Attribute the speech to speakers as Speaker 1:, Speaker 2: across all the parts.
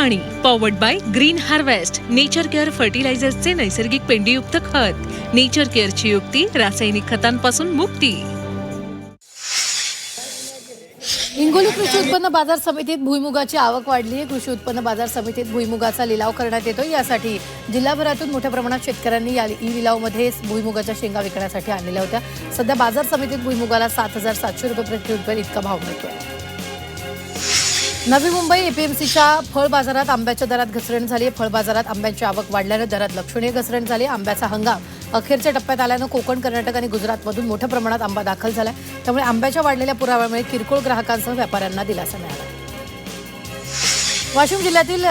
Speaker 1: पाणी powered by Green Harvest Nature Care फर्टिलायझर्सचे नैसर्गिक पेंडीयुक्त खत। नेचर केअरची युक्ती रासायनिक खतांपासून मुक्ती।
Speaker 2: हिंगोली कृषी उत्पन्न बाजार समितीत भुईमुगाची आवक वाढली आहे। कृषी उत्पन्न बाजार समितीत भुईमुगाचा लिलाव करण्यात येतो। यासाठी जिल्हाभरातून मोठ्या प्रमाणात शेतकऱ्यांनी या लिलावमध्ये भुईमुगाच्या शेंगा विकण्यासाठी आणलेल्या होत्या। सध्या बाजार समितीत भुईमुगाला 7,700 रुपये प्रति क्विंटल इतका भाव मिळतोय। नवी मुंबई एपीएमसीच्या फळ बाजारात आंब्याच्या दरात घसरण झाली आहे। फळ बाजारात आंब्याची आवक वाढल्याने दरात लक्षणीय घसरण झाली। आंब्याचा हंगाम अखेरच्या टप्प्यात आल्यानं कोकण, कर्नाटक आणि गुजरातमधून मोठ्या प्रमाणात आंबा दाखल झालाय। त्यामुळे आंब्याच्या वाढलेल्या पुराव्यामुळे किरकोळ ग्राहकांसह व्यापाऱ्यांना दिलासा मिळाला। वाशिम जिल्ह्यातील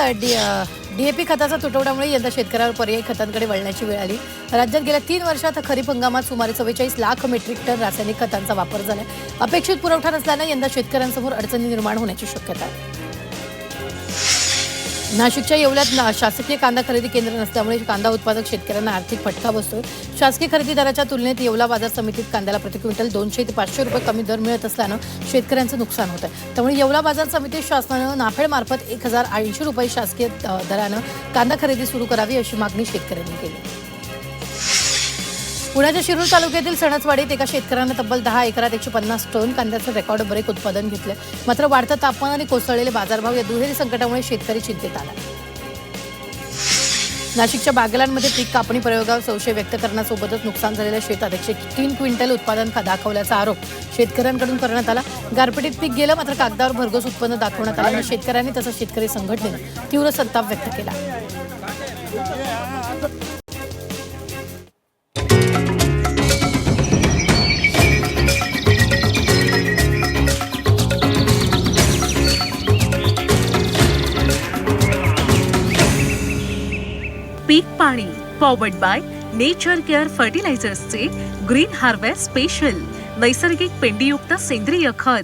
Speaker 2: डीएपी खताचा तुटवड्यामुळे यंदा शेतकऱ्यावर पर्यायी खतांकडे वळण्याची वेळ आली। राज्यात गेल्या 3 वर्षात खरीप हंगामात सुमारे 44 लाख मेट्रिक टन रासायनिक खतांचा वापर झाला। अपेक्षित पुरवठा नसल्याने यंदा शेतकऱ्यांसमोर अडचणी निर्माण होण्याची शक्यता आहे। नाशिकच्या येवल्यात शासकीय कांदा खरेदी केंद्र नसल्यामुळे कांदा उत्पादक शेतकऱ्यांना आर्थिक फटका बसतोय। शासकीय खरेदी दराच्या तुलनेत येवला बाजार समितीत कांद्याला प्रति क्विंटल 200 ते 500 रुपये कमी दर मिळत असल्यानं शेतकऱ्यांचं नुकसान होत आहे। त्यामुळे येवला बाजार समितीत शासनानं नाफेडमार्फत 1,080 रुपये शासकीय दरानं कांदा खरेदी सुरू करावी अशी मागणी शेतकऱ्यांनी केली। पुण्याच्या शिरूर तालुक्यातील सणसवाडीत एका शेतकऱ्यानं तब्बल 10 एकरात 150 टन कांद्याचं रेकॉर्ड ब्रेक उत्पादन घेतलं। मात्र वाढतं तापमान आणि कोसळलेले बाजारभाव या दुहेरी संकटामुळे शेतकरी चिंतेत आला। नाशिकच्या बागलांमध्ये पीक कापणी प्रयोगावर संशय व्यक्त करण्यासोबतच नुकसान झालेल्या शेतात 103 क्विंटल उत्पादन दाखवल्याचा आरोप शेतकऱ्यांकडून करण्यात आला। गारपिटीत पीक गेलं, मात्र कागदावर भरघोस उत्पन्न दाखवण्यात आल्यानं शेतकऱ्यांनी तसंच शेतकरी संघटनेनं तीव्र संताप व्यक्त केला।
Speaker 1: पीक पाणी पॉवर्ड बाय नेचर केअर फर्टिलायझर्सचे ग्रीन हार्वेस्ट स्पेशल नैसर्गिक पेंडीयुक्त सेंद्रिय खत।